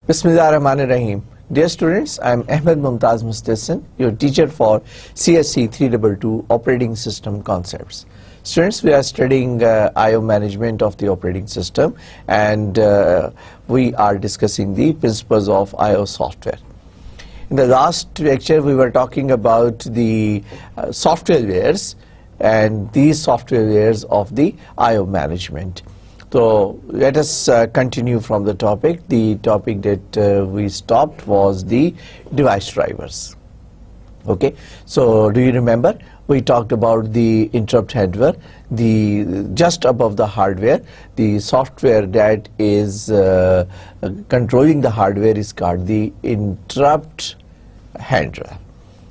Bismillahirrahmanirrahim. Dear students, I am Ahmed Mumtaz Mustahsin, your teacher for CSC 322 Operating System Concepts. Students, we are studying I/O management of the operating system, and we are discussing the principles of I/O software. In the last lecture, we were talking about the software layers and these software layers of the I/O management. So let us continue from the topic. The topic that we stopped was the device drivers. Okay, so do you remember we talked about the interrupt handler, the just above the hardware, the software that is controlling the hardware is called the interrupt handler.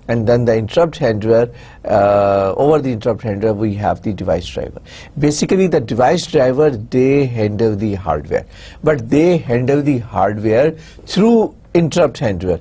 And then the interrupt handler, over the interrupt handler we have the device driver. Basically the device driver, they handle the hardware, but they handle the hardware through interrupt handler,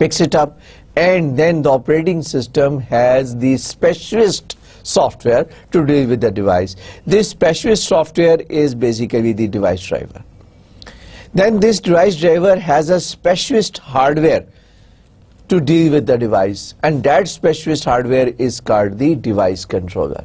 picks it up, and then the operating system has the specialist software to deal with the device. This specialist software is basically the device driver. Then this device driver has a specialist hardware to deal with the device, and that specialist hardware is called the device controller.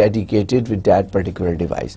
dedicated with that particular device.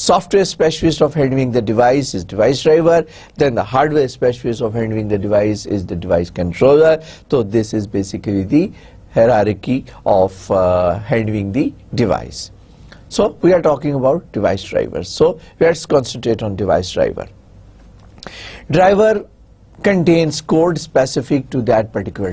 software specialist of handling the device is device driver, then the hardware specialist of handling the device is the device controller. So this is basically the hierarchy of handling the device. So we are talking about device drivers. So let's concentrate on device driver. Driver contains code specific to that particular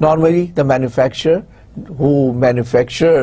Normally the manufacturer who manufacture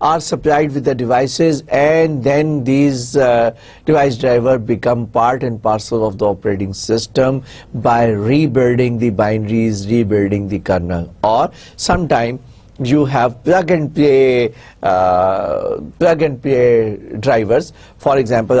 are supplied with the devices, and then these device driver become part and parcel of the operating system by rebuilding the binaries, rebuilding the kernel, or sometime you have plug and play drivers. For example,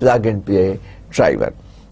plug and play driver.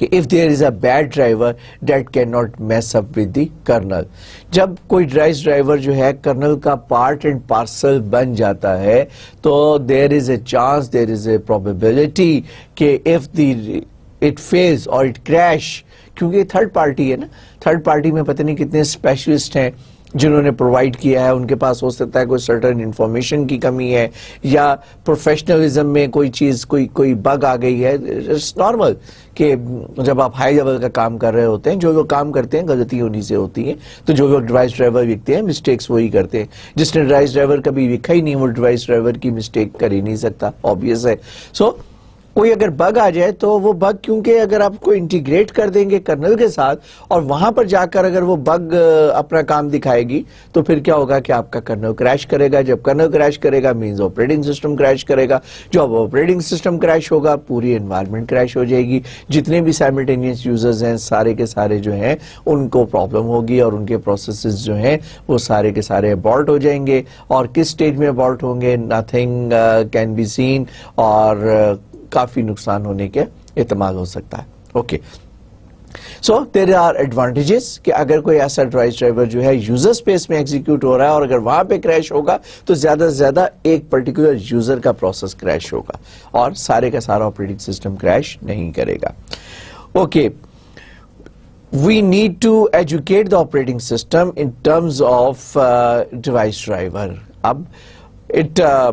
کہ if there is a bad driver that cannot mess up with the kernel. جب کوئی device driver جو ہے colonel کا part and parcel بن جاتا ہے تو there is a chance, there is a probability کہ if it fails or it crash, کیونکہ تھرڈ پارٹی ہے نا, تھرڈ پارٹی میں پتہ نہیں کتنے اسپیشلسٹ ہیں جنہوں نے پرووائڈ کیا ہے, ان کے پاس ہو سکتا ہے کوئی سرٹن انفارمیشن کی کمی ہے یا پروفیشنلزم میں کوئی چیز کوئی بگ آ گئی ہے. اٹس نارمل کہ جب آپ ہائی لیول کا کام کر رہے ہوتے ہیں, جو لوگ کام کرتے ہیں غلطی انہی سے ہوتی ہیں, تو جو لوگ ڈیوائس ڈرائیور لکھتے ہیں مسٹیکس وہی کرتے ہیں. جس نے ڈیوائس ڈرائیور کبھی لکھا ہی نہیں وہ ڈیوائس ڈرائیور کی مسٹیک کر ہی نہیں سکتا, آبویس ہے. سو کوئی اگر بگ آ جائے تو وہ بگ, کیونکہ اگر آپ کو انٹیگریٹ کر دیں گے کرنل کے ساتھ اور وہاں پر جا کر اگر وہ بگ اپنا کام دکھائے گی تو پھر کیا ہوگا کہ آپ کا کرنل کریش کرے گا. جب کرنل کریش کرے گا مینز آپریٹنگ سسٹم کریش کرے گا. جب آپریٹنگ سسٹم کریش ہوگا پوری انوائرمنٹ کریش ہو جائے گی. جتنے بھی سائملٹینیس یوزرز ہیں سارے کے سارے جو ہیں ان کو پرابلم ہوگی اور ان کے پروسیسز جو ہیں وہ سارے کے سارے ابورٹ ہو جائیں گے. اور کس سٹیج میں ابورٹ ہوں گے, نتھنگ کین بی سین, اور کافی نقصان ہونے کے احتمال ہو سکتا ہے. Okay, so there are advantages کہ اگر کوئی ایسا ڈیوائس ڈرائیور جو ہے یوزر اسپیس میں ایگزیکیوٹ ہو رہا ہے اور اگر وہاں پہ کریش ہوگا تو زیادہ سے زیادہ ایک پرٹیکولر یوزر کا پروسیس کریش ہوگا اور سارے کا سارا آپریٹنگ سسٹم کریش نہیں کرے گا. Okay, we need to educate the operating system in terms of device driver. اب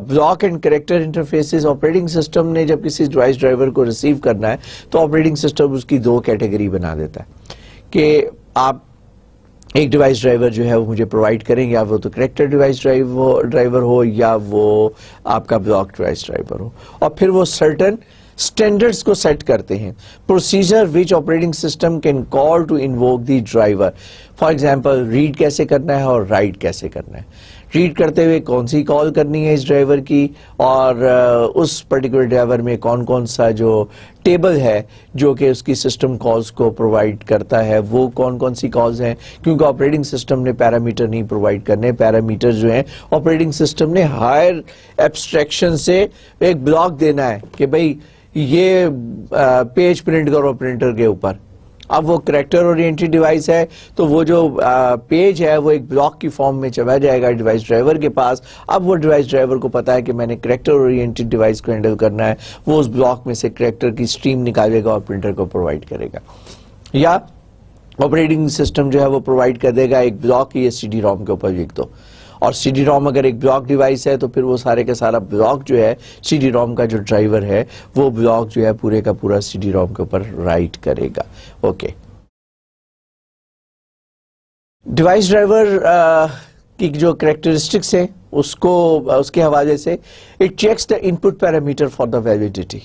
block and character interfaces operating system نے جب کسی ڈیوائس ڈرائیور کو ریسیو کرنا ہے تو آپریٹنگ سسٹم اس کی دو کیٹیگری بنا دیتا ہے کہ آپ ایک ڈیوائس ڈرائیور جو ہے وہ مجھے پرووائڈ کریں, یا وہ تو کریکٹر ڈیوائس ڈرائیور ہو یا وہ آپ کا بلاک ڈیوائس ڈرائیور ہو, اور پھر وہ سرٹن اسٹینڈرڈس کو سیٹ کرتے ہیں. Procedure which operating system can call to invoke the driver. For example read کیسے کرنا ہے اور رائٹ کیسے کرنا ہے. ریڈ کرتے ہوئے کون سی کال کرنی ہے اس ڈرائیور کی, اور اس پرٹیکولر ڈرائیور میں کون کون سا جو ٹیبل ہے جو کہ اس کی سسٹم کالز کو پرووائڈ کرتا ہے وہ کون کون سی کالز ہیں, کیونکہ آپریٹنگ سسٹم نے پیرامیٹر نہیں پرووائڈ کرنے. پیرامیٹر جو ہیں آپریٹنگ سسٹم نے ہائر ایبسٹریکشن سے ایک بلاک دینا ہے کہ بھئی یہ پیج پرنٹ کرو پرنٹر کے اوپر. اب وہ کریکٹر اورینٹڈ ڈیوائس ہے تو وہ جو پیج ہے وہ ایک بلاک کی فارم میں چلا جائے گا ڈیوائس ڈرائیور کے پاس. اب وہ ڈیوائس ڈرائیور کو پتا ہے کہ میں نے کریکٹر اورینٹڈ ڈیوائس کو ہینڈل کرنا ہے, وہ اس بلاک میں سے کریکٹر کی اسٹریم نکالے گا اور پرنٹر کو پرووائڈ کرے گا. یا آپریٹنگ سسٹم جو ہے وہ پرووائڈ کر دے گا ایک بلاک یہ سی ڈی روم کے اوپر لکھ دو, اور سی ڈی روم اگر ایک بلاک ڈیوائس ہے تو پھر وہ سارے کا سارا بلاک جو ہے سی ڈی روم کا جو ڈرائیور ہے وہ بلاک جو ہے پورے کا پورا سی ڈی روم کے اوپر رائٹ کرے گا. اوکے, ڈیوائس ڈرائیور کی جو کریکٹرسٹکس ہیں اس کے حوالے سے it checks the input parameter for the validity,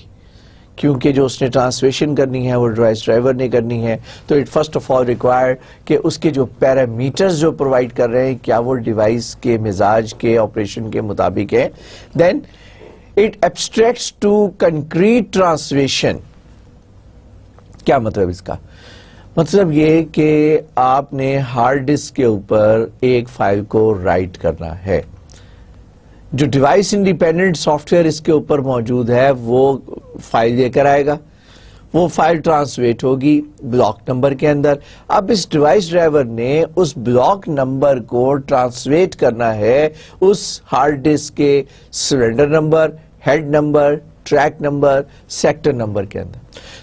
کیونکہ جو اس نے ٹرانسلیشن کرنی ہے وہ ڈیوائس ڈرائیور نے کرنی ہے تو it first of all require کہ اس کے جو پیرامیٹرز جو پرووائڈ کر رہے ہیں کیا وہ ڈیوائس کے مزاج کے آپریشن کے مطابق ہے. Then it abstracts to concrete translation. کیا مطلب اس کا؟ مطلب یہ کہ آپ نے ہارڈ ڈسک کے اوپر ایک فائل کو رائٹ کرنا ہے, جو ڈیوائس انڈیپینڈنٹ سافٹ ویئر اس کے اوپر موجود ہے وہ فائل لے کر آئے گا, وہ فائل ٹرانسلیٹ ہوگی بلاک نمبر کے اندر. اب اس ڈیوائس ڈرائیور نے اس بلاک نمبر کو ٹرانسلیٹ کرنا ہے اس ہارڈ ڈسک کے cylinder number, head number, track number, sector number کے اندر.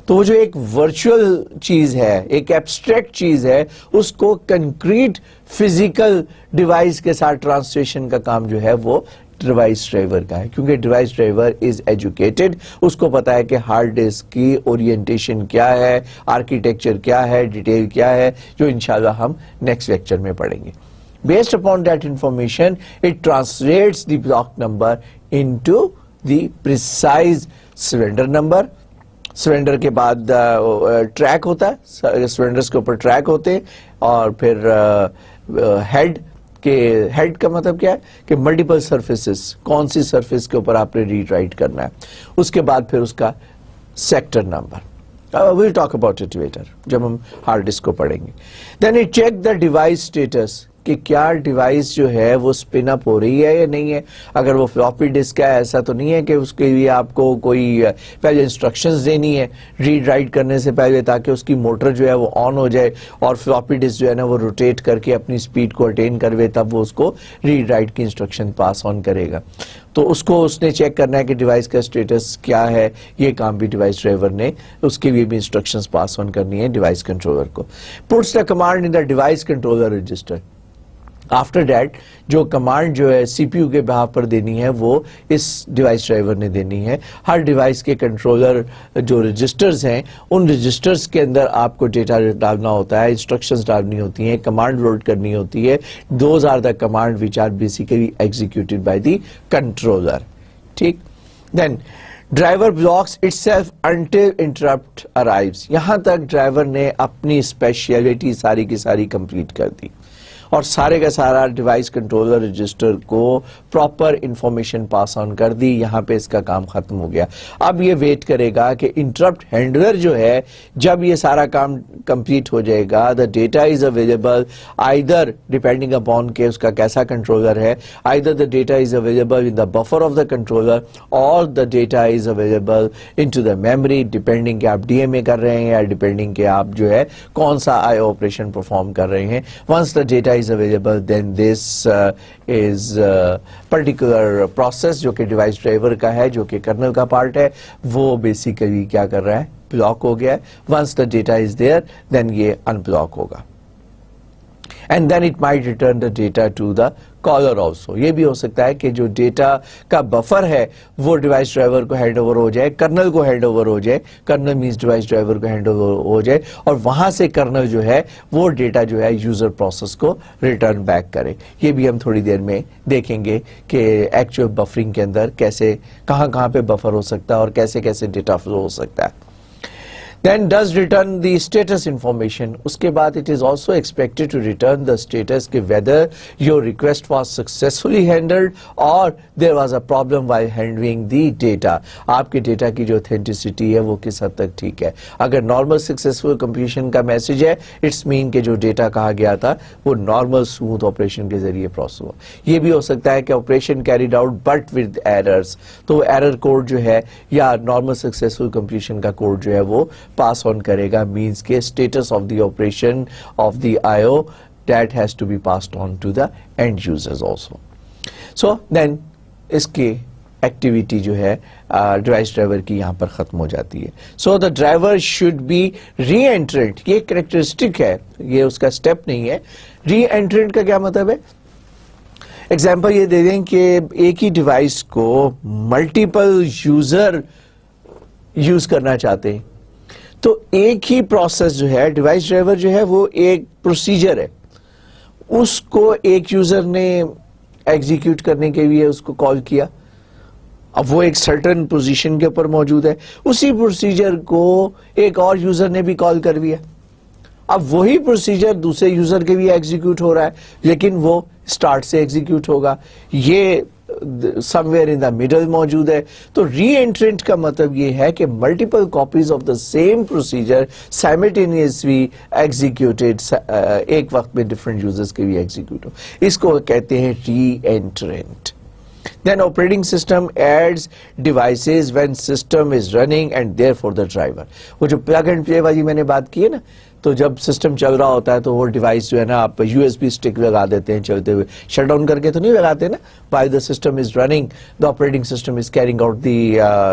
تو وہ جو ایک ورچوئل چیز ہے, ایک ایبسٹریکٹ چیز ہے, اس کو کنکریٹ فزیکل ڈیوائس کے ساتھ ٹرانسلیشن کا کام جو ہے وہ ڈیوائس ڈرائیور کا ہے, کیونکہ ڈیوائس ڈرائیور از ایجوکیٹڈ, اس کو پتا ہے کہ ہارڈ ڈسک کی اورینٹیشن کیا ہے, آرکیٹیکچر کیا ہے, ڈیٹیل کیا ہے, جو انشاءاللہ ہم نیکسٹ لیکچر میں پڑھیں گے. Based upon that information, it translates the block number into the precise cylinder number. Cylinder کے بعد ٹریک ہوتا ہے, سلنڈرز کے اوپر ٹریک ہوتے ہیں, اور پھر ہیڈ کا مطلب کیا ہے کہ ملٹیپل سرفیسز, کون سی سرفیس کے اوپر آپ نے ریڈ رائٹ کرنا ہے. اس کے بعد پھر اس کا sector number. we'll talk about it later جب ہم ہارڈ ڈسک کو پڑھیں گے. then it check the device status کہ کیا ڈیوائس جو ہے وہ سپن اپ ہو رہی ہے یا نہیں ہے. اگر وہ فلاپی ڈسک ہے ایسا تو نہیں ہے کہ اس کے لیے آپ کو کوئی پہلے انسٹرکشنز دینی ہے ریڈ رائٹ کرنے سے پہلے تاکہ اس کی موٹر جو ہے وہ آن ہو جائے اور فلاپی ڈسک جو ہے نا وہ روٹیٹ کر کے اپنی سپیڈ کو اٹین کروے تب وہ اس کو ریڈ رائٹ کی انسٹرکشن پاس آن کرے گا. تو اس کو اس نے چیک کرنا ہے کہ ڈیوائس کا اسٹیٹس کیا ہے. یہ کام بھی ڈیوائس ڈرائیور نے اس کے لیے بھی انسٹرکشنز پاس آن کرنی ہے ڈیوائس کنٹرولر کو. Puts the command in the device controller register. After that جو کمانڈ جو ہے سی پی یو کے بہاف پر دینی ہے وہ اس ڈیوائس ڈرائیور نے دینی ہے. ہر ڈیوائس کے کنٹرولر جو رجسٹرز ہیں ان رجسٹرز کے اندر آپ کو ڈیٹا ڈالنا ہوتا ہے, انسٹرکشنز ڈالنی ہوتی ہیں, کمانڈ لوڈ کرنی ہوتی ہے. Those are the command which are basically executed by the controller. ٹھیک. Then driver blocks itself until interrupt arrives. یہاں تک ڈرائیور نے اپنی اسپیشلٹی ساری کی ساری کمپلیٹ کر دی اور سارے کا سارا ڈیوائس کنٹرولر رجسٹر کو پراپر انفارمیشن پاس آن کر دی. یہاں پہ اس کا کام ختم ہو گیا. اب یہ ویٹ کرے گا کہ انٹرپٹ ہینڈلر جو ہے جب یہ سارا کام کمپلیٹ ہو جائے گا the data is available either depending upon کہ اس کا کیسا کنٹرولر ہے, either the data is available in the buffer of the controller اور the data is available in to the memory depending کہ آپ ڈی ایم اے کر رہے ہیں یا ڈیپینڈنگ کہ آپ جو ہے کون سا آئی آپریشن پرفارم کر رہے ہیں. Once the data is available then this is particular process جو کہ ڈیوائس ڈرائیور کا ہے جو کہ کرنل کا پارٹ ہے وہ بیسیکلی کیا کر رہا ہے, بلاک ہو گیا ہے. once the data is there then یہ unblock ہوگا and then it might return the data to the caller also. یہ بھی ہو سکتا ہے کہ جو ڈیٹا کا بفر ہے وہ ڈیوائس ڈرائیور کو ہینڈ اوور ہو جائے, کرنل کو ہینڈ اوور ہو جائے, کرنل مینس ڈیوائس ڈرائیور کو ہینڈ اوور ہو جائے اور وہاں سے کرنل جو ہے وہ ڈیٹا جو ہے یوزر پروسیس کو ریٹرن بیک کرے. یہ بھی ہم تھوڑی دیر میں دیکھیں گے کہ ایکچوئل بفرنگ کے اندر کیسے کہاں پہ بفر ہو سکتا ہے اور کیسے ڈیٹا فلو ہو سکتا ہے. Then does return the status information. اس کے بعد it is also expected to return the status کہ whether your request was successfully handled or there was a problem while handling the data. آپ کے data کی جو authenticity ہے وہ کس حد تک ٹھیک ہے. اگر normal successful completion کا میسج ہے it's mean کہ جو ڈیٹا کہا گیا تھا وہ normal smooth operation کے ذریعے پروسیس ہوا. یہ بھی ہو سکتا ہے کہ operation carried out but with errors. تو error کوڈ جو ہے یا normal successful completion کا کوڈ جو ہے وہ پاس آن کرے گا, means کہ status of the operation of the IO that has to be passed on to the end users also. So then اس کی ایکٹیویٹی جو ہے ڈیوائس ڈرائیور کی یہاں پر ختم ہو جاتی ہے. So the driver should be re-entrant. یہ کریکٹرسٹک ہے, یہ اس کا اسٹیپ نہیں ہے. re-entrant کا کیا مطلب ہے؟ ایگزامپل یہ دے دیں کہ ایک ہی ڈیوائس کو ملٹیپل یوزر یوز کرنا چاہتے ہیں تو ایک ہی پروسیس جو ہے ڈیوائس ڈرائیور جو ہے وہ ایک پروسیجر ہے, اس کو ایک یوزر نے ایگزیکیوٹ کرنے کے لیے اس کو کال کیا. اب وہ ایک سرٹن پوزیشن کے اوپر موجود ہے, اسی پروسیجر کو ایک اور یوزر نے بھی کال کر دیا. اب وہی پروسیجر دوسرے یوزر کے بھی ایگزیکیوٹ ہو رہا ہے لیکن وہ سٹارٹ سے ایگزیکیوٹ ہوگا. یہ somewhere in the middle موجود ہے. تو re-entrant کا مطلب یہ ہے کہ multiple copies of the same procedure simultaneously executed ایک وقت میں different users کے بھی ایگزیکیوٹ ہو. اس کو کہتے ہیں re-entrant. Then operating system adds devices when system is running and therefore the driver. وہ جو plug and play والی میں نے بات کی ہے نا, تو جب سسٹم چل رہا ہوتا ہے تو وہ ڈیوائس جو ہے نا آپ یو ایس بی اسٹک لگا دیتے ہیں چلتے ہوئے, شٹ ڈاؤن کر کے تو نہیں لگاتے نا. while the system is running the operating system is carrying out the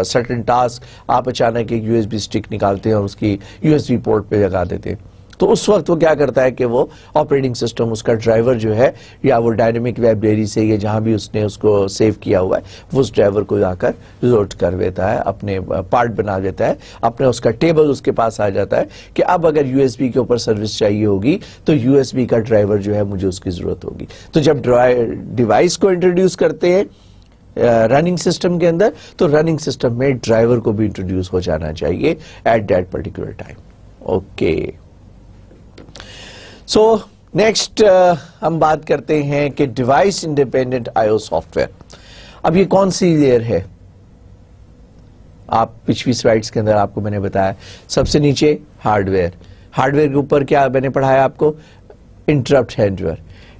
certain task. آپ اچانک ایک یو ایس بی اسٹک نکالتے ہیں اور اس کی یو ایس بی پورٹ پہ لگا دیتے ہیں تو اس وقت وہ کیا کرتا ہے کہ وہ آپریٹنگ سسٹم اس کا ڈرائیور جو ہے یا وہ ڈائنامک لائبریری سے یا جہاں بھی اس نے اس کو سیو کیا ہوا ہے وہ اس ڈرائیور کو جا کر لوڈ کر دیتا ہے, اپنے پارٹ بنا دیتا ہے, اپنے اس کا ٹیبل اس کے پاس آ جاتا ہے کہ اب اگر یو ایس بی کے اوپر سروس چاہیے ہوگی تو یو ایس بی کا ڈرائیور جو ہے مجھے اس کی ضرورت ہوگی. تو جب ڈیوائس کو انٹروڈیوس کرتے ہیں رننگ سسٹم کے اندر تو رننگ سسٹم میں ڈرائیور کو بھی انٹروڈیوس ہو جانا چاہیے at that particular time. Okay, so next ہم بات کرتے ہیں کہ device independent I O software. اب یہ کون سی لیئر ہے؟ آپ پچھلی سلائیڈز کے اندر آپ کو میں نے بتایا سب سے نیچے ہارڈ ویئر, ہارڈ ویئر کے اوپر کیا میں نے پڑھایا آپ کو؟ Interrupt handler.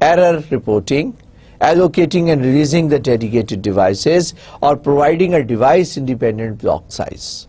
error reporting, allocating and releasing the dedicated devices, or providing a device independent block size.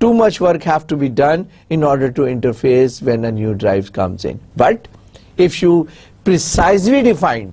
Too much work have to be done in order to interface when a new drive comes in. But if you precisely define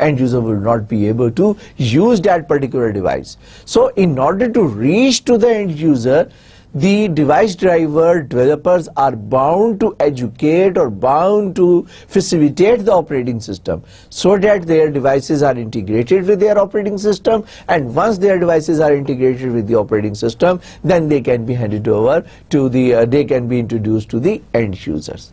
end user will not be able to use that particular device. So in order to reach to the end user, the device driver developers are bound to educate or bound to facilitate the operating system so that their devices are integrated with their operating system, and once their devices are integrated with the operating system, then they can be handed over to the they can be introduced to the end users.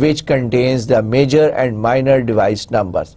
which contains the major and minor device numbers।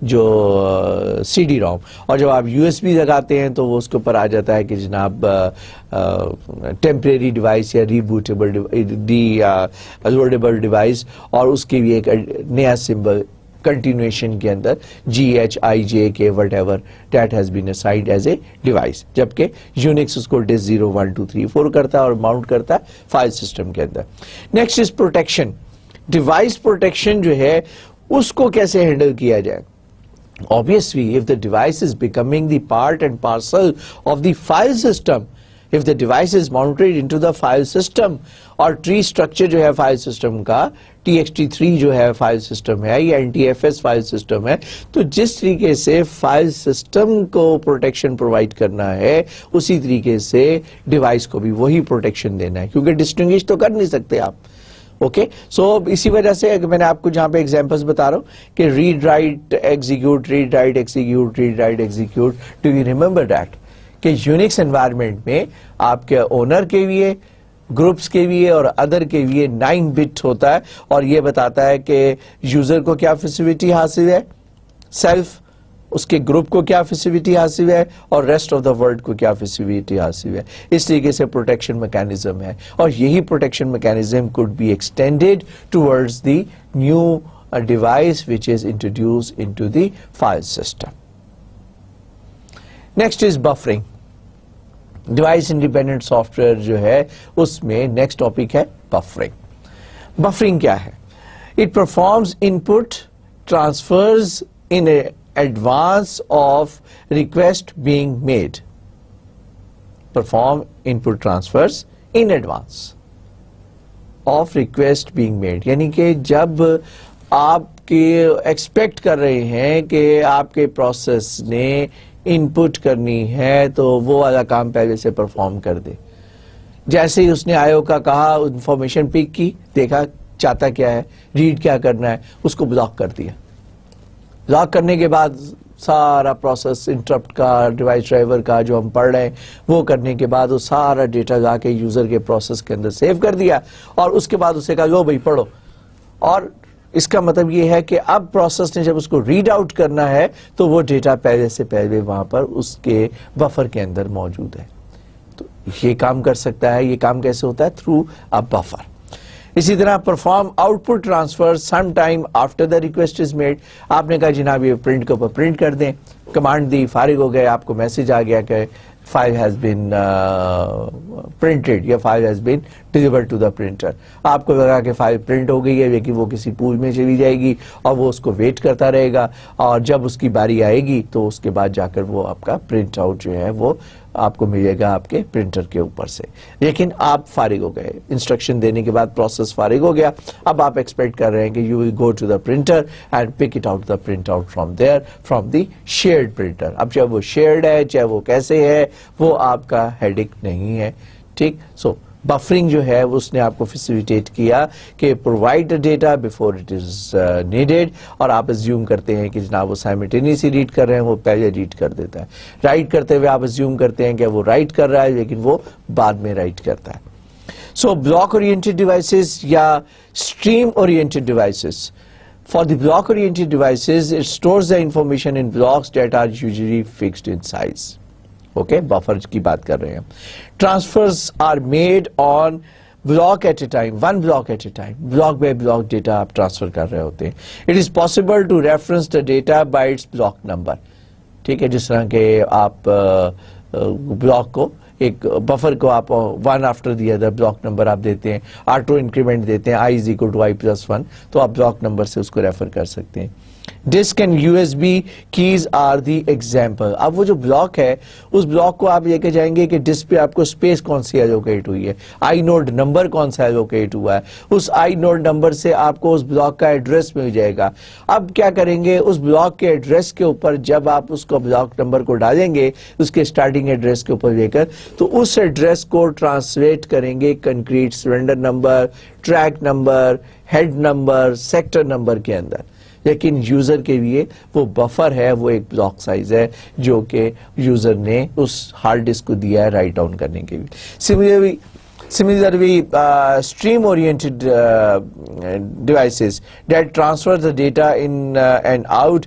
جو سی D روم, اور جب آپ you S be لگاتے ہیں تو وہ اس کے اوپر آ جاتا ہے کہ جناب ٹیمپریری ڈیوائس یا ریبوٹیبل لوڈیبل ڈیوائس, اور اس کی بھی ایک نیا سمبل کنٹینویشن کے اندر GHIJK whatever that has been assigned as a device, جبکہ یونکس اس کو ڈس 0 1 2 3 4 کرتا ہے اور ماؤنٹ کرتا ہے فائل سسٹم کے اندر. Next is protection. Device protection جو ہے اس کو کیسے ہینڈل کیا جائے. Obviously, if the device is becoming the part and parcel of the file system, if the device is mounted into the file system, اور tree structure جو ہے file system کا TXT3 جو ہے file system ہے یا NTFS file system ہے, تو جس طریقے سے file system کو protection provide کرنا ہے اسی طریقے سے device کو بھی وہی protection دینا ہے, کیونکہ distinguish تو کر نہیں سکتے آپ. اوکے, سو اسی وجہ سے میں نے آپ کو جہاں پہ ایگزامپلس بتا رہا ہوں کہ read write execute, read write execute, read write execute. Do you remember that کہ یونکس انوائرمنٹ میں آپ کے اونر کے لیے, گروپس کے لیے اور ادر کے لیے 9 بٹ ہوتا ہے, اور یہ بتاتا ہے کہ یوزر کو کیا فیسیلٹی حاصل ہے, سیلف, اس کے گروپ کو کیا فیسیلٹی حاصل ہے, اور ریسٹ آف دا ورلڈ کو کیا فیسیلٹی حاصل ہے. اس طریقے سے پروٹیکشن میکینزم ہے, اور یہی protection mechanism could be extended towards the new device which is introduced into the file system. Next is buffering. Device independent soft where جو ہے اس میں نیکسٹ ٹاپک ہے بفرنگ. بفرنگ کیا ہے؟ It performs in put transfers in advance of request being made. Perform in put transfers in advance of request being made, یعنی کہ جب آپ کے ایکسپیکٹ کر رہے ہیں کہ آپ کے پروسیس نے ان پٹ کرنی ہے تو وہ والا کام پہلے سے پرفارم کر دے. جیسے ہی اس نے آئیو کا کہا, انفارمیشن پک کی, دیکھا چاہتا کیا ہے, ریڈ کیا کرنا ہے, اس کو بلاک کر دیا. بلاک کرنے کے بعد سارا پروسیس انٹرپٹ کا, ڈیوائس ڈرائیور کا جو ہم پڑھ رہے ہیں وہ کرنے کے بعد وہ سارا ڈیٹا جا کے یوزر کے پروسیس کے اندر سیو کر دیا, اور اس کے بعد اسے کہا لو بھائی پڑھو. اور اس کا مطلب یہ ہے کہ اب پروسیس نے جب اس کو ریڈ آؤٹ کرنا ہے تو وہ ڈیٹا پہلے سے پہلے وہاں پر اس کے بفر کے اندر موجود ہے. تو یہ کام کر سکتا ہے. یہ کام کیسے ہوتا ہے؟ Through a buffer. اسی طرح perform out put transfer some time after the request is made. آپ نے کہا جناب یہ پرنٹ کے اوپر پرنٹ کر دیں, کمانڈ دی, فارغ ہو گئے, آپ کو میسج آ گیا کہ file has been printed یا file has been delivered to the printer. آپ کو لگا کہ فائل پرنٹ ہو گئی ہے لیکن وہ کسی پول میں چلی جائے گی اور وہ اس کو ویٹ کرتا رہے گا, اور جب اس کی باری آئے گی تو اس کے بعد جا کر وہ آپ کا پرنٹ آؤٹ جو ہے وہ آپ کو ملے گا آپ کے پرنٹر کے اوپر سے. لیکن آپ فارغ ہو گئے, انسٹرکشن دینے کے بعد پروسیس فارغ ہو گیا. اب آپ ایکسپیکٹ کر رہے ہیں کہ you will go to the printer and pick it out the print out from there, from the shared printer. اب چاہے وہ شیئرڈ ہے چاہے وہ کیسے ہے وہ آپ کا ہیڈک نہیں ہے. ٹھیک. سو بفرنگ جو ہے اس نے آپ کو فیسیلیٹیٹ کیا کہ provide the data before it is needed, اور آپ ازیوم کرتے ہیں کہ جناب وہ سائملٹینیسلی ریڈ کر رہے ہیں, وہ پہلے ریڈ کر دیتا ہے. رائٹ کرتے ہوئے آپ ازیوم کرتے ہیں کہ وہ رائٹ کر رہا ہے لیکن وہ بعد میں رائٹ کرتا ہے. سو بلاک اورینٹڈ ڈیوائسز یا stream oriented devices. For the block oriented devices, it stores the information in blocks that are usually fixed in size. Okay, buffers کی بات کر رہے ہیں. Transfers are made on block at a time, one block at a time. Block by block data آپ transfer کر رہے ہوتے ہیں. It is possible to reference the data by its block number. ٹھیک ہے, جس طرح کہ آپ بلاک کو ایک بفر کو آپ one after the other block number آپ دیتے ہیں, آٹو انکریمنٹ دیتے ہیں, i is equal to i+1, تو آپ بلاک نمبر سے اس کو ریفر کر سکتے ہیں. Disk and U S B keys are the example. اب وہ جو بلاک ہے اس بلاک کو آپ لے کے جائیں گے کہ ڈسک پہ آپ کو اسپیس کون سی ایلوکیٹ ہوئی ہے, آئی نوڈ نمبر کون سا ایلوکیٹ ہوا ہے, اس آئی نوڈ نمبر سے آپ کو اس بلاک کا ایڈریس مل جائے گا. اب کیا کریں گے, اس بلاک کے ایڈریس کے اوپر جب آپ اس کو بلاک نمبر کو ڈالیں گے اس کے اسٹارٹنگ ایڈریس کے اوپر لے کر, تو اس ایڈریس کو ٹرانسلیٹ کریں گے concrete cylinder number, track number, head number, sector number کے اندر. لیکن یوزر کے لیے وہ بفر ہے, وہ ایک بلاک سائز ہے جو کہ یوزر نے اس ہارڈ ڈسک کو دیا ہے رائٹ ڈاؤن کرنے کے لیے. Similarly Similarly, stream-oriented devices that transfer the data in and out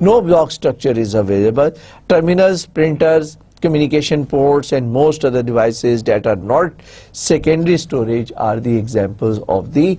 No block structure is available. Terminals, printers, communication ports and most other devices that are not secondary storage are the examples of the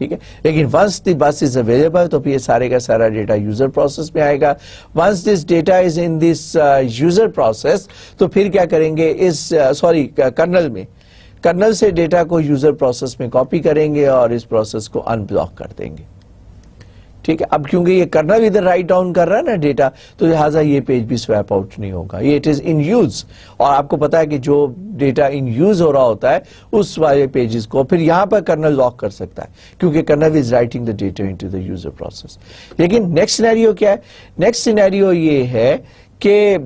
ٹھیک ہے. لیکن once دی بس is available تو پھر یہ سارے کا سارا ڈیٹا یوزر پروسیس میں آئے گا. Once this data is in this user process تو پھر کیا کریں گے اس کرنل میں کرنل سے ڈیٹا کو یوزر پروسیس میں کاپی کریں گے اور اس پروسیس کو ان بلاک کر دیں گے. ٹھیک ہے. اب کیونکہ یہ کرنل ادھر رائٹ ڈاؤن کر رہا ہے نا ڈیٹا تو لہٰذا یہ پیج بھی سویپ آؤٹ نہیں ہوگا. یہ اٹ از ان یوز اور آپ کو پتا ہے کہ جو ڈیٹا ان یوز ہو رہا ہوتا ہے اس والے پیجز کو پھر یہاں پر کرنل لاک کر سکتا ہے کیونکہ kernel is writing the data into the user process. لیکن نیکسٹ سینیریو کیا ہے؟ نیکسٹ سینیریو یہ ہے کہ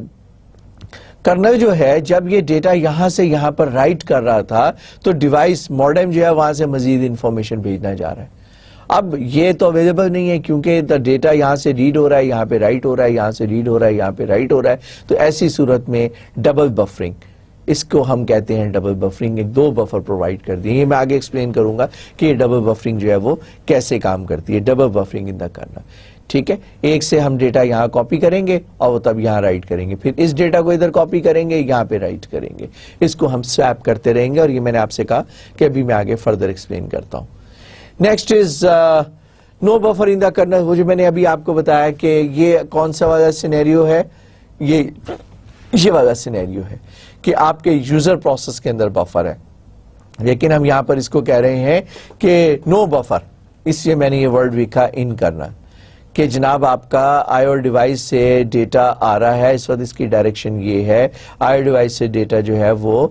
کرنل جو ہے جب یہ ڈیٹا یہاں سے یہاں پر رائٹ کر رہا تھا تو ڈیوائس موڈم جو ہے وہاں سے مزید انفارمیشن بھیجنا جا رہا ہے. اب یہ تو اویلیبل نہیں ہے کیونکہ ڈیٹا یہاں سے ریڈ ہو رہا ہے یہاں پہ رائٹ ہو رہا ہے یہاں سے ریڈ ہو رہا ہے یہاں پہ رائٹ ہو رہا ہے. تو ایسی صورت میں ڈبل بفرنگ اس کو ہم کہتے ہیں ڈبل بفرنگ. ایک دو بفر پرووائڈ کر دیں. یہ میں آگے ایکسپلین کروں گا کہ یہ ڈبل بفرنگ جو ہے وہ کیسے کام کرتی ہے. ڈبل بفرنگ ان دا کرنا. ٹھیک ہے. ایک سے ہم ڈیٹا یہاں کاپی کریں گے اور وہ تب یہاں رائٹ کریں گے. پھر اس ڈیٹا کو ادھر کاپی کریں گے یہاں پہ رائٹ کریں گے. اس کو ہم سویپ کرتے رہیں گے اور یہ میں نے آپ سے کہا کہ ابھی میں آگے فردر ایکسپلین کرتا ہوں. Next is no buffer in the kernel. وہ جو میں نے ابھی آپ کو بتایا کہ یہ کون سا والا سینیریو ہے؟ یہ والا سینیریو ہے کہ آپ کے یوزر پروسیس کے اندر بفر ہے لیکن ہم یہاں پر اس کو کہہ رہے ہیں کہ نو بفر. اس لیے میں نے یہ ورڈ لکھا ان کرنا کہ جناب آپ کا آئی او ڈیوائس سے ڈیٹا آ رہا ہے. اس وقت اس کی ڈائریکشن یہ ہے آئی او ڈیوائس سے ڈیٹا جو ہے وہ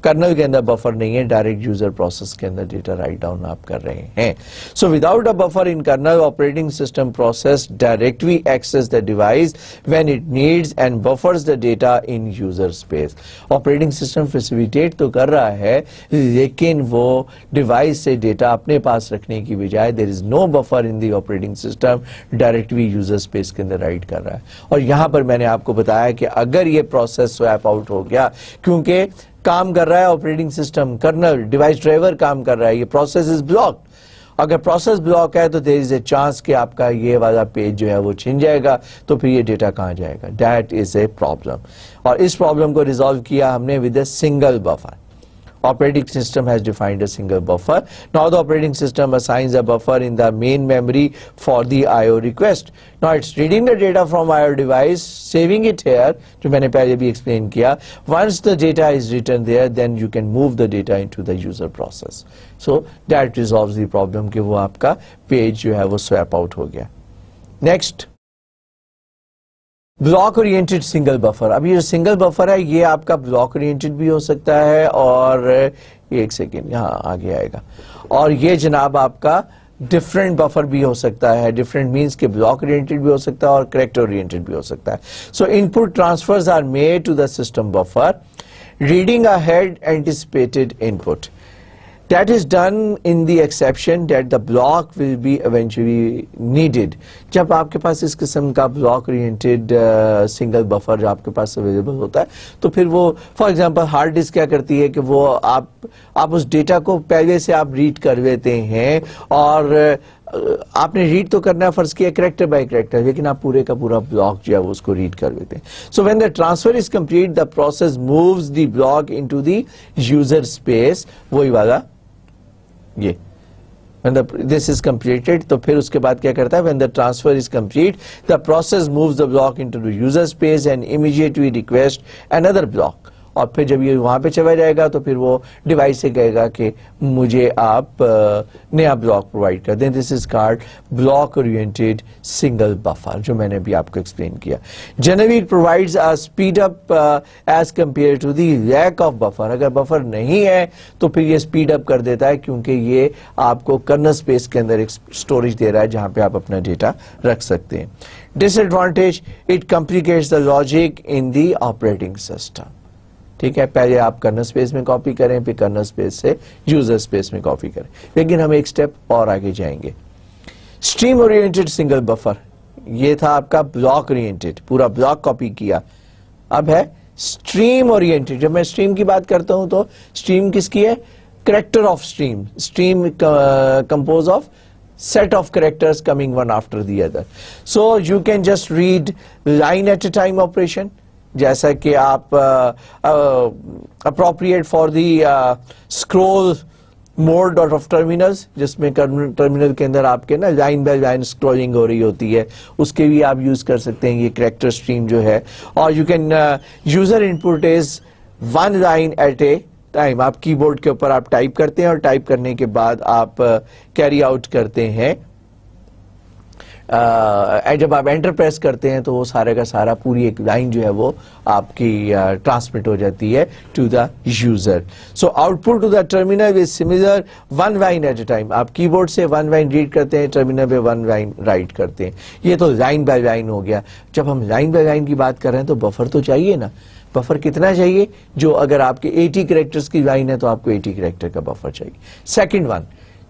کرنل کے اندر بفر نہیں ہے ڈائریکٹ یوزر پروسیس کے اندر ڈیٹا رائٹ ڈاؤن آپ کر رہے ہیں. So without a buffer in kernel operating system process directly access the device when it needs and buffers the data in user space. Operating system facilitate تو کر رہا ہے لیکن وہ ڈیوائس سے ڈیٹا اپنے پاس رکھنے کی بجائے there is no buffer in the operating system directly user space کے اندر رائٹ کر رہا ہے. اور یہاں پر میں نے آپ کو بتایا کہ اگر یہ پروسیس سویپ آؤٹ ہو گیا کیونکہ کام کر رہا ہے operating system kernel device driver کام کر رہا ہے یہ پروسیس از بلاکڈ. اگر پروسیس بلاک ہے تو دیر از اے چانس کہ آپ کا یہ والا پیج جو ہے وہ چھن جائے گا تو پھر یہ ڈیٹا کہاں جائے گا. That is a problem. اور اس پرابلم کو ریزالو کیا ہم نے with a single buffer. Operating system has defined a single buffer. Now the operating system assigns a buffer in the main memory for the I/O request. Now it's reading the data from I/O device, saving it here, جو میں نے پہلے بھی explain کیا. Once the data is written there, then you can move the data into the user process. So that resolves the problem کہ وہ آپ کا page جو ہے وہ swap out ہو گیا. Next. Block oriented single buffer. اب یہ جو سنگل بفر ہے یہ آپ کا بلاک اورینٹڈ بھی ہو سکتا ہے اور ایک سیکنڈ یہاں آگے آئے گا اور یہ جناب آپ کا ڈفرینٹ بفر بھی ہو سکتا ہے. ڈفرینٹ مینس کہ بلاک اورینٹڈ بھی ہو سکتا ہے اور کریکٹر اورینٹڈ بھی ہو سکتا ہے. So input transfers are made to the system buffer reading ahead anticipated input. That is done in the exception that the block will be eventually needed. جب آپ کے پاس اس قسم کا block oriented single buffer جو آپ کے پاس available ہوتا ہے تو پھر وہ for example hard disk کیا کرتی ہے کہ وہ آپ اس ڈیٹا کو پہلے سے آپ ریڈ کر لیتے ہیں اور آپ نے ریڈ تو کرنا ہے فرض کیا کریکٹر بائی کریکٹر لیکن آپ پورے کا پورا بلاک جو ہے وہ اس کو ریڈ کر لیتے ہیں. So when the transfer is complete the process moves the block into the user space. وہی والا یہ when this is completed تو پھر اس کے بعد کیا کرتا ہے when the transfer is complete the process moves the block into the user space and immediately request another block. اور پھر جب یہ وہاں پہ چلا جائے گا تو پھر وہ ڈیوائس سے کہے گا کہ مجھے آپ نیا بلاک پرووائڈ کر دیں. This is called block oriented single buffer جو میں نے بھی آپ کو ایکسپلین کیا. Generally it provides a speed up as compared to the lack of buffer. اگر بفر نہیں ہے تو پھر یہ اسپیڈ اپ کر دیتا ہے کیونکہ یہ آپ کو کرنل اسپیس کے اندر ایک اسٹوریج دے رہا ہے جہاں پہ آپ اپنا ڈیٹا رکھ سکتے ہیں. Disadvantage it complicates the logic in the operating system. ٹھیک ہے پہلے آپ کرنل سپیس میں کاپی کریں پھر کرنل سپیس سے یوزر سپیس میں کاپی کریں لیکن ہم ایک سٹیپ اور آگے جائیں گے. اسٹریم اورینٹڈ سنگل بفر یہ تھا آپ کا بلاک اورینٹڈ پورا بلاک کاپی کیا. اب ہے اسٹریم اورینٹڈ. جب میں اسٹریم کی بات کرتا ہوں تو اسٹریم کس کی ہے؟ Character of stream. Stream compose of set of characters coming one after the other. So you can just read line at a time operation جیسا کہ آپ appropriate for the scroll mode of terminals جس میں terminal کے اندر آپ کے نا لائن بائی لائن اسکرولنگ ہو رہی ہوتی ہے, اس کے بھی آپ یوز کر سکتے ہیں یہ کریکٹر اسٹریم جو ہے. اور you can user input is 1 line at a time. آپ کی بورڈ کے اوپر آپ ٹائپ کرتے ہیں اور ٹائپ کرنے کے بعد آپ کیری آؤٹ کرتے ہیں. جب آپ انٹر پریس کرتے ہیں تو وہ سارے کا سارا پوری ایک لائن جو ہے وہ آپ کی ٹرانسمٹ ہو جاتی ہے to the user. So output to the terminal is similar 1 line at a time. آپ کی بورڈ سے 1 لائن ریڈ کرتے ہیں, ٹرمینل پہ 1 لائن رائٹ کرتے ہیں. یہ تو لائن بائی لائن ہو گیا. جب ہم لائن بائی لائن کی بات کر رہے ہیں تو بفر تو چاہیے نا. بفر کتنا چاہیے؟ جو اگر آپ کے 80 کریکٹرز کی لائن ہے تو آپ کو 80 کریکٹر کا بفر چاہیے. سیکنڈ ون,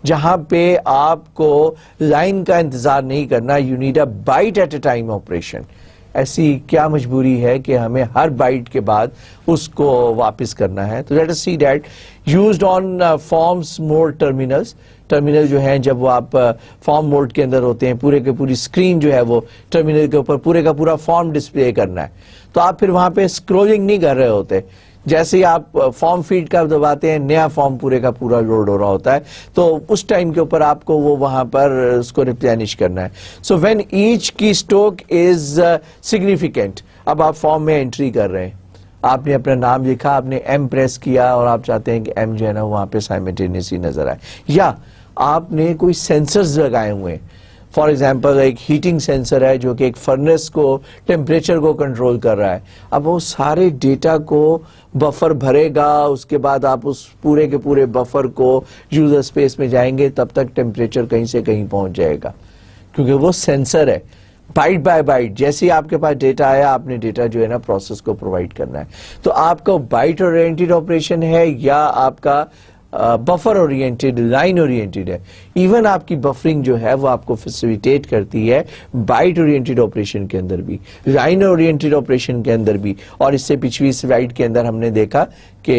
جہاں پہ آپ کو لائن کا انتظار نہیں کرنا, you need a byte at a time operation. ایسی کیا مجبوری ہے کہ ہمیں ہر بائٹ کے بعد اس کو واپس کرنا ہے؟ تو let us see that used on forms mode terminals. Terminal جو ہیں جب وہ آپ فارم موڈ کے اندر ہوتے ہیں, پورے کے پوری اسکرین جو ہے وہ ٹرمینل کے اوپر پورے کا پورا فارم ڈسپلے کرنا ہے, تو آپ پھر وہاں پہ اسکرولنگ نہیں کر رہے ہوتے. جیسے ہی آپ فارم فیڈ کا دباتے ہیں نیا فارم پورے کا پورا لوڈ ہو رہا ہوتا ہے, تو اس ٹائم کے اوپر آپ کو وہ وہاں پر اس کو ریپلینش کرنا ہے. سو وین ایچ کی اسٹروک از سگنیفیکینٹ, اب آپ فارم میں انٹری کر رہے ہیں, آپ نے اپنا نام لکھا, آپ نے ایم پریس کیا اور آپ چاہتے ہیں کہ ایم جو ہے نا وہاں پہ سائملٹینیسلی نظر آئے, یا آپ نے کوئی سینسرز لگائے ہوئے ہیں. فار ایگزامپل ایک ہیٹنگ سینسر ہے جو کہ ایک فرنس کو ٹیمپریچر کو کنٹرول کر رہا ہے. اب وہ سارے ڈیٹا کو بفر بھرے گا, اس کے بعد آپ اس پورے کے پورے بفر کو یوزر اسپیس میں جائیں گے, تب تک ٹیمپریچر کہیں سے کہیں پہنچ جائے گا, کیونکہ وہ سینسر ہے. بائٹ بائی بائٹ جیسے ہی آپ کے پاس ڈیٹا آیا, آپ نے ڈیٹا جو ہے نا پروسیس کو پرووائڈ کرنا ہے. تو آپ کا بائٹ اورینٹڈ آپریشن ہے یا آپ کا بفر اورینٹڈ, لائن اورینٹڈ ہے. ایون آپ کی بفرنگ جو ہے وہ آپ کو فیسیلیٹیٹ کرتی ہے بائٹ اورینٹڈ آپریشن کے اندر بھی, لائن اورینٹڈ آپریشن کے اندر بھی. اور اس سے پچھلی سلائیڈ کے اندر ہم نے دیکھا کہ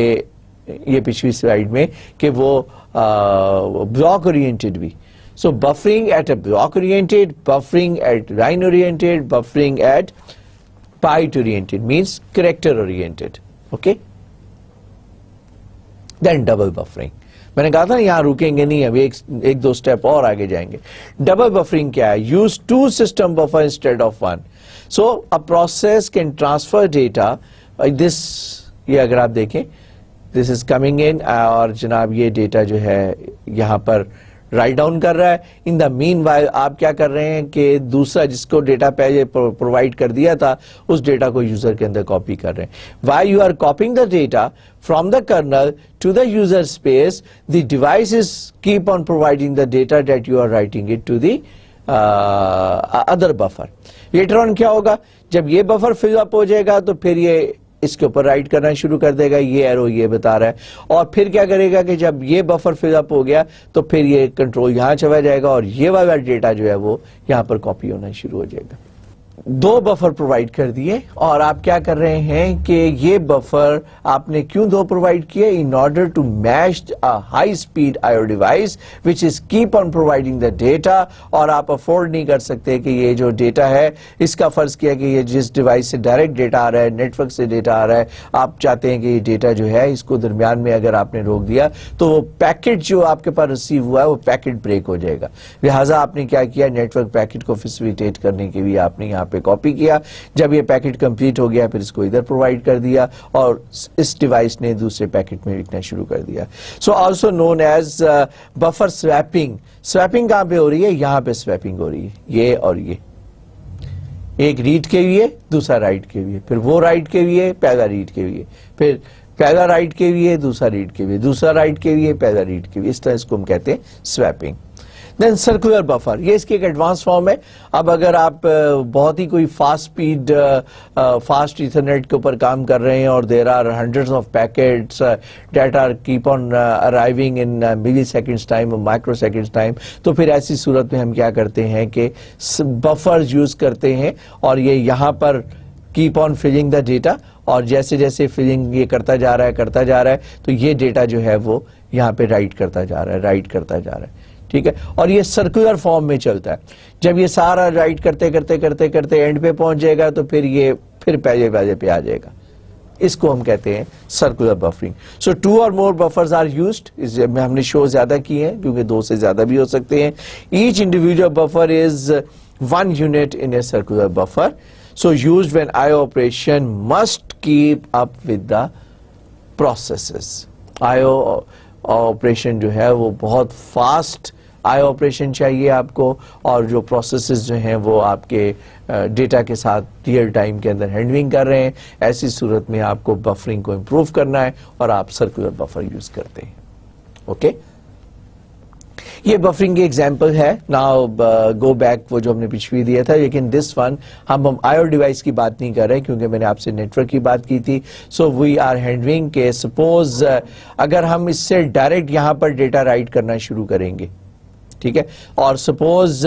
یہ پچھلی سلائیڈ میں کہ وہ بلاک اورینٹڈ بھی. So buffering at a block oriented, buffering at line oriented, buffering at byte oriented means character oriented. Okay, then double buffering. میں نے کہا تھا یہاں رکیں گے نہیں, ابھی ایک دو سٹیپ اور آگے جائیں گے. ڈبل بفرنگ کیا ہے؟ Use 2 system buffer instead of 1. So a process can transfer data this. یہ اگر آپ دیکھیں دس از کمنگ ان, اور جناب یہ ڈیٹا جو ہے یہاں پر رائٹ ڈاؤن کر رہا ہے. ان دا مین وائل آپ کیا کر رہے ہیں کہ دوسرا جس کو ڈیٹا پہلے پرووائڈ کر دیا تھا اس ڈیٹا کو یوزر کے اندر کاپی کر رہے ہیں. Why you are copying the data from the kernel to the user space, the devices keep on providing the data that you are writing it to the other buffer. Later on کیا ہوگا؟ جب یہ buffer full اپ ہو جائے گا تو پھر یہ اس کے اوپر رائٹ کرنا شروع کر دے گا. یہ ایرو یہ بتا رہا ہے, اور پھر کیا کرے گا کہ جب یہ بفر فل اپ ہو گیا تو پھر یہ کنٹرول یہاں چلا جائے گا اور یہ والا ڈیٹا جو ہے وہ یہاں پر کاپی ہونا شروع ہو جائے گا. 2 بفر پرووائڈ کر دیے, اور آپ کیا کر رہے ہیں کہ یہ بفر آپ نے کیوں 2 پرووائڈ کیے؟ In order to match high speed I O device which is keep on providing the data. اور آپ افورڈ نہیں کر سکتے کہ یہ جو ڈیٹا ہے اس کا فرض کیا کہ یہ جس ڈیوائس سے ڈائریکٹ ڈیٹا آ رہا ہے, نیٹ ورک سے ڈیٹا آ رہا ہے, آپ چاہتے ہیں کہ یہ ڈیٹا جو ہے اس کو درمیان میں اگر آپ نے روک دیا تو وہ پیکٹ جو آپ کے پاس ریسیو ہوا ہے وہ پیکٹ بریک ہو جائے گا. لہٰذا آپ نے کیا کیا؟ نیٹ ورک پیکٹ کو فیسیلیٹیٹ کرنے کے لیے آپ نے یہاں پہ کاپی کیا. جب یہ پیکٹ کمپلیٹ ہو گیا پھر اس کو ادھر پرووائڈ کر دیا اور اس ڈیوائس نے دوسرے پیکٹ میں لکھنا شروع کر دیا. So also known as buffer swapping. Swapping کہاں پہ ہو رہی ہے؟ یہاں پہ سویپنگ ہو رہی ہے, یہ اور یہ, ایک ریڈ کے لیے دوسرا رائٹ کے لیے, پھر وہ رائٹ کے لیے پہلا ریڈ کے لیے, پھر پہلا رائٹ کے لیے دوسرا ریڈ کے لیے, دوسرا رائٹ کے لیے پہلا ریڈ کے لیے. اس طرح اس کو ہم کہتے ہیں سویپنگ. دین سرکولر بفر, یہ اس کی ایک ایڈوانس فارم ہے. اب اگر آپ بہت ہی کوئی فاسٹ اسپیڈ فاسٹ ایتھرنیٹ کے اوپر کام کر رہے ہیں اور there are hundreds of packets that are keep on arriving in milliseconds time, microseconds time, تو پھر ایسی صورت میں ہم کیا کرتے ہیں کہ بفرز یوز کرتے ہیں اور یہ یہاں پر keep on filling the data, اور جیسے جیسے فلنگ یہ کرتا جا رہا ہے تو یہ ڈیٹا جو ہے وہ یہاں پہ رائٹ کرتا جا رہا ہے. ٹھیک ہے, اور یہ سرکولر فارم میں چلتا ہے. جب یہ سارا رائٹ کرتے اینڈ پہ پہنچ جائے گا تو پھر یہ پہلے پہ آ جائے گا. اس کو ہم کہتے ہیں سرکولر بفرنگ. سو 2 اور more buffers are used. اس میں ہم نے شو زیادہ کی ہیں کیونکہ 2 سے زیادہ بھی ہو سکتے ہیں. Each individual buffer is 1 unit in a circular buffer. So used when IO operation must keep up with the processes. IO operation جو ہے وہ بہت فاسٹ آئیو آپریشن چاہیے آپ کو, اور جو پروسیسز جو ہیں وہ آپ کے ڈیٹا کے ساتھ ریئل ٹائم کے اندر ہینڈلنگ کر رہے ہیں. ایسی صورت میں آپ کو بفرنگ کو امپروو کرنا ہے اور آپ سرکولر بفر یوز کرتے ہیں. اوکے, یہ بفرنگ کی ایگزامپل ہے. ناؤ گو بیک, وہ جو ہم نے پچھوی دیا تھا, لیکن دس ون ہم آئیو ڈیوائس کی بات نہیں کر رہے کیونکہ میں نے آپ سے نیٹ ورک کی بات کی تھی. سو وی آر ہینڈلنگ کہ سپوز اگر ہم اس سے ڈائریکٹ یہاں پر ڈیٹا رائٹ کرنا شروع کریں گے, ٹھیک ہے, اور سپوز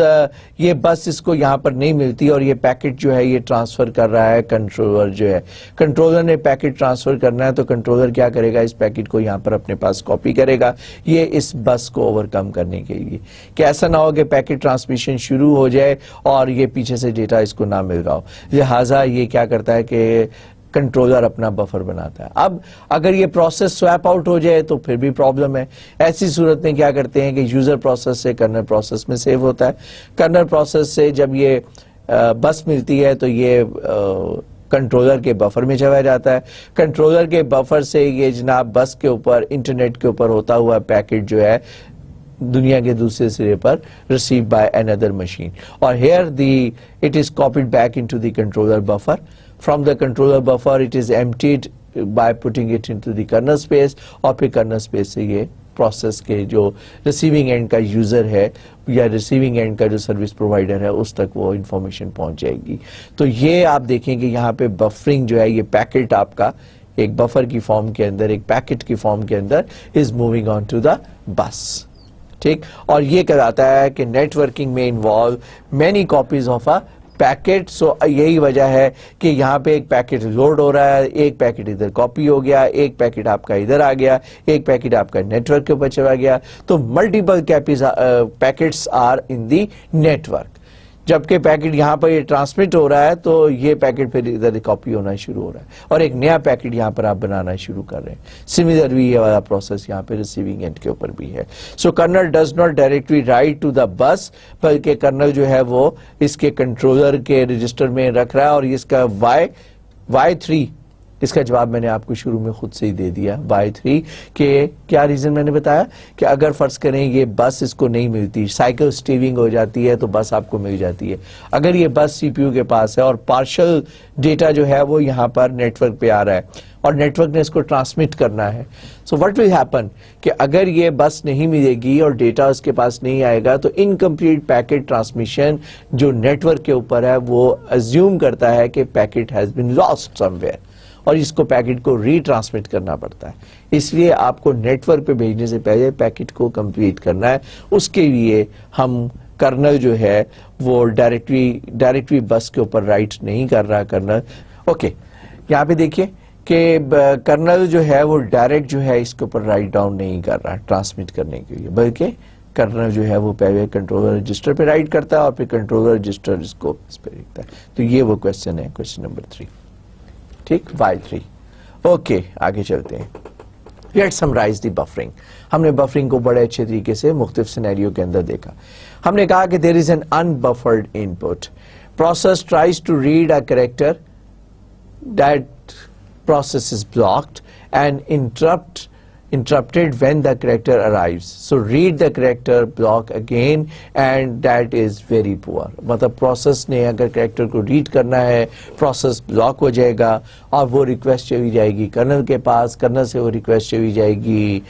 یہ بس اس کو یہاں پر نہیں ملتی اور یہ پیکٹ جو ہے یہ ٹرانسفر کر رہا ہے کنٹرولر جو ہے, کنٹرولر نے پیکٹ ٹرانسفر کرنا ہے تو کنٹرولر کیا کرے گا, اس پیکٹ کو یہاں پر اپنے پاس کاپی کرے گا, یہ اس بس کو اوور کم کرنے کے لیے کہ ایسا نہ ہو کہ پیکٹ ٹرانسمیشن شروع ہو جائے اور یہ پیچھے سے ڈیٹا اس کو نہ مل رہا ہو. لہٰذا یہ کیا کرتا ہے کہ کنٹرولر اپنا بفر بناتا ہے. اب اگر یہ پروسیس سویپ آؤٹ ہو جائے تو پھر بھی پرابلم ہے. ایسی صورت میں کیا کرتے ہیں کہ یوزر پروسیس سے کرنل پروسیس میں سیو ہوتا ہے. کرنل پروسیس سے جب یہ بس ملتی ہے تو یہ کنٹرولر کے بفر میں چلا جاتا ہے. کنٹرولر کے بفر سے یہ جناب بس کے اوپر انٹرنیٹ کے اوپر ہوتا ہوا پیکٹ جو ہے دنیا کے دوسرے سرے پر ریسیو بائی another machine, اور here it is copied back into the controller buffer. From the controller buffer it is emptied by putting it into the kernel space, اور پھر kernel space سے یہ پروسیس کے جو ریسیونگ اینڈ کا user ہے یا ریسیونگ اینڈ کا جو سروس پرووائڈر ہے اس تک وہ انفارمیشن پہنچ جائے گی. تو یہ آپ دیکھیں کہ یہاں پہ بفرنگ جو ہے یہ پیکٹ آپ کا ایک بفر کی فارم کے اندر, ایک پیکٹ کی فارم کے اندر is moving on to the bus. ٹھیک, اور یہ کہلاتا ہے کہ نیٹ ورکنگ میں involve many copies of a packet. So یہی وجہ ہے کہ یہاں پہ ایک پیکٹ لوڈ ہو رہا ہے, ایک پیکٹ ادھر کاپی ہو گیا, ایک پیکٹ آپ کا ادھر آ گیا, ایک پیکٹ آپ کا نیٹ ورک کے اوپر چلا گیا, تو multiple packets are in the network. جبکہ پیکٹ یہاں پر یہ ٹرانسمٹ ہو رہا ہے تو یہ پیکٹ پھر ادھر کاپی ہونا شروع ہو رہا ہے اور ایک نیا پیکٹ یہاں پر آپ بنانا شروع کر رہے ہیں. سملرلی یہ والا پروسیس یہاں پہ ریسیونگ اینڈ کے اوپر بھی ہے. So kernel does not directly write to the bus, بلکہ کرنل جو ہے وہ اس کے کنٹرولر کے رجسٹر میں رکھ رہا ہے, اور اس کا Y3 اس کا جواب میں نے آپ کو شروع میں خود سے ہی دے دیا. Y3 کہ کیا ریزن میں نے بتایا کہ اگر فرض کریں یہ بس اس کو نہیں ملتی, سائیکل سٹیونگ ہو جاتی ہے تو بس آپ کو مل جاتی ہے. اگر یہ بس سی پی یو کے پاس ہے اور پارشل ڈیٹا جو ہے وہ یہاں پر نیٹ ورک پہ آ رہا ہے اور نیٹ ورک نے اس کو ٹرانسمٹ کرنا ہے, سو وٹ ول ہیپن کہ اگر یہ بس نہیں ملے گی اور ڈیٹا اس کے پاس نہیں آئے گا تو انکمپلیٹ پیکٹ ٹرانسمیشن جو نیٹ ورک کے اوپر ہے وہ ازیوم کرتا ہے کہ packet has been lost some where, اور اس کو پیکٹ کو ری ٹرانسمٹ کرنا پڑتا ہے. اس لیے آپ کو نیٹ ورک پہ بھیجنے سے پہلے پیکٹ کو کمپلیٹ کرنا ہے. اس کے لیے ہم کرنل جو ہے وہ ڈائریکٹلی بس کے اوپر رائٹ نہیں کر رہا کرنل. اوکے, یہاں پہ دیکھیے کہ کرنل جو ہے وہ ڈائریکٹ جو ہے اس کے اوپر رائٹ ڈاؤن نہیں کر رہا ٹرانسمٹ کرنے کے لیے, بلکہ کرنل جو ہے وہ پہلے کنٹرولر رجسٹر پہ رائٹ کرتا ہے اور پھر کنٹرولر رجسٹر اس کو اس پہ لکھتا ہے. تو یہ وہ کوشچن ہے, کوشچن نمبر 3. ٹھیک, Y3. اوکے, آگے چلتے ہیں. Let's summarize the buffering. ہم نے بفرنگ کو بڑے اچھے طریقے سے مختلف سینیریو کے اندر دیکھا. ہم نے کہا کہ there is an unbuffered input. Process tries to read a character, that process is blocked and interrupted when the character arrives. So read the character block again and that is very poor. مطلب process نے اگر character کو red کرنا ہے process block ہو جائے گا اور وہ request چلی جائے گی کرنل کے پاس, کرنل سے وہ ریکویسٹ چلی جائے گی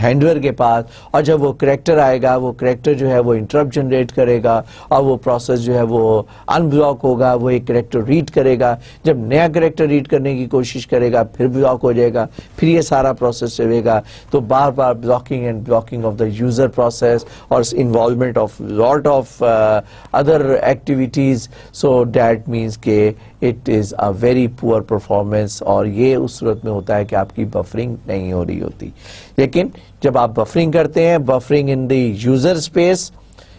ہینڈلر کے پاس, اور جب وہ کریکٹر آئے گا وہ کریکٹر جو ہے وہ انٹرپٹ جنریٹ کرے گا اور وہ پروسیس جو ہے وہ ان بلاک ہوگا, وہ ایک کریکٹر ریڈ کرے گا, جب نیا کریکٹر ریڈ کرنے کی کوشش کرے گا پھر بلاک ہو جائے گا, پھر یہ سارا پروسیس چلے گا. تو بار بار blocking and blocking of the user process اور involvement of lot of other activities. So that means کہ it is a very poor performance, اور یہ اس صورت میں ہوتا ہے کہ آپ کی بفرنگ نہیں ہو رہی ہوتی. لیکن جب آپ بفرنگ کرتے ہیں, buffering in the user space,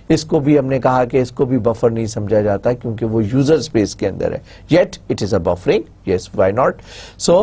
اس کو بھی ہم نے کہا کہ اس کو بھی بفر نہیں سمجھا جاتا کیونکہ وہ یوزر اسپیس کے اندر ہے. Yet it is a buffering, yes why not. So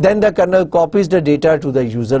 Then the kernel copies the data to the user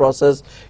process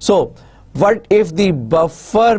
So what if the buffer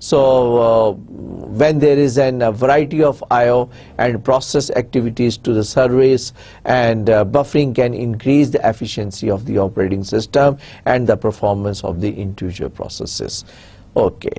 So when there is a variety of IO and process activities to the service, and buffering can increase the efficiency of the operating system and the performance of the individual processes. Okay,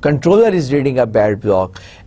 controller is reading a bad block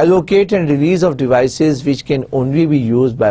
Allocate and release of devices which can only be used by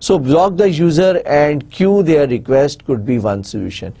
So block the user and queue their request could be one solution.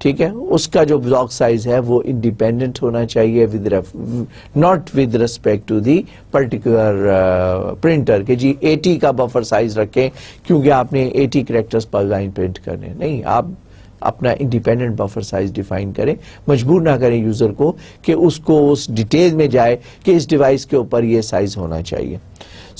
ٹھیک ہے، اس کا جو block size ہے وہ independent ہونا چاہیے not with respect to the particular printer کہ G 80 کا بفر سائز رکھیں کیونکہ آپ نے 80 کریکٹرز پر لائن پرنٹ کرنے، نہیں، آپ اپنا انڈیپینڈنٹ بفر سائز ڈیفائن کریں، مجبور نہ کریں یوزر کو کہ اس کو اس ڈیٹیل میں جائے کہ اس ڈیوائس کے اوپر یہ سائز ہونا چاہیے.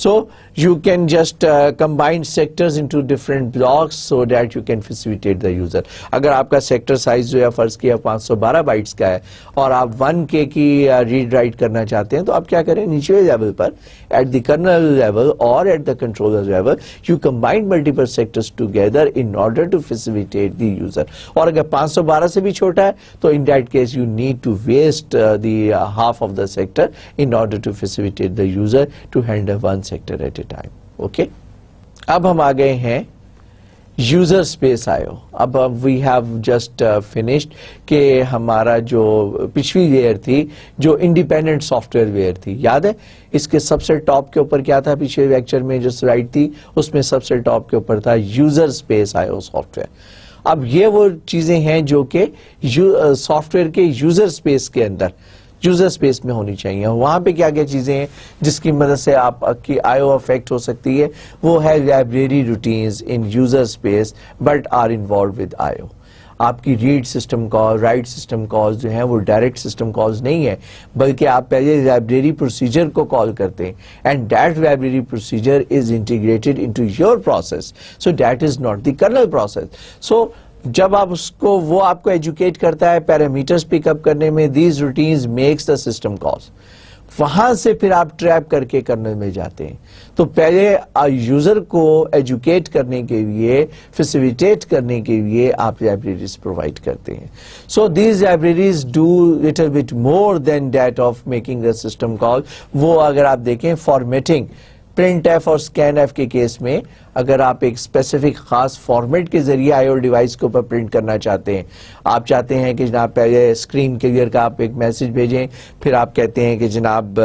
So you can just combine sectors into different blocks so that you can facilitate the user. اگر آپ کا سیکٹر سائز جو ہے فرض کیا 512 بائٹس کا ہے اور آپ 1K کی ریڈ رائٹ کرنا چاہتے ہیں تو آپ کیا کریں، نیچے level per at the kernel level or at the controller level you combine multiple sectors together in order to facilitate the user. اور اگر 512 سے بھی چھوٹا ہے تو in that case you need to waste the half of the sector in order to facilitate the user to handle one sector at a time. Okay. اب ہم آگئے ہیں یوزر اسپیس آئیو. اب وی ہیو جسٹ فنشڈ کہ ہمارا جو پچھلی layer تھی جو انڈیپینڈنٹ سافٹ ویئر لیئر تھی، یاد ہے اس کے سب سے ٹاپ کے اوپر کیا تھا؟ پچھلے لیکچر میں جو سلائیڈ تھی اس میں سب سے ٹاپ کے اوپر تھا یوزر اسپیس آئیو سافٹ ویئر. اب یہ وہ چیزیں ہیں جو کہ سافٹ ویئر کے یوزر اسپیس کے اندر یوزر اسپیس میں ہونی چاہیے. وہاں پہ کیا کیا چیزیں ہیں جس کی مدد سے آپ کی آئیو افیکٹ ہو سکتی ہے؟ وہ ہے library routines in user space but are involved with I O. آپ کی read system call, write system calls جو ہیں وہ ڈائریکٹ سسٹم کالز نہیں ہے بلکہ آپ پہلے لائبریری پروسیجر کو کال کرتے ہیں and that library procedure is integrated into your process, so that is not the kernel process. سو جب آپ اس کو وہ آپ کو ایجوکیٹ کرتا ہے پیرامیٹرز پک اپ کرنے میں، these routines makes the system calls, وہاں سے پھر آپ ٹریپ کر کے کرنل میں جاتے ہیں. تو پہلے یوزر کو ایجوکیٹ کرنے کے لیے، فیسیلیٹیٹ کرنے کے لیے آپ لائبریریز پرووائڈ کرتے ہیں. So these libraries do little bit more than that of making a system call. وہ اگر آپ دیکھیں فارمیٹنگ، پرنٹ ایف اور اسکین ایف کے کیس میں اگر آپ ایک اسپیسیفک خاص فارمیٹ کے ذریعے آئی اور ڈیوائس کے اوپر پرنٹ کرنا چاہتے ہیں، آپ چاہتے ہیں کہ جناب پہلے اسکرین کلیئر کا آپ ایک میسج بھیجیں، پھر آپ کہتے ہیں کہ جناب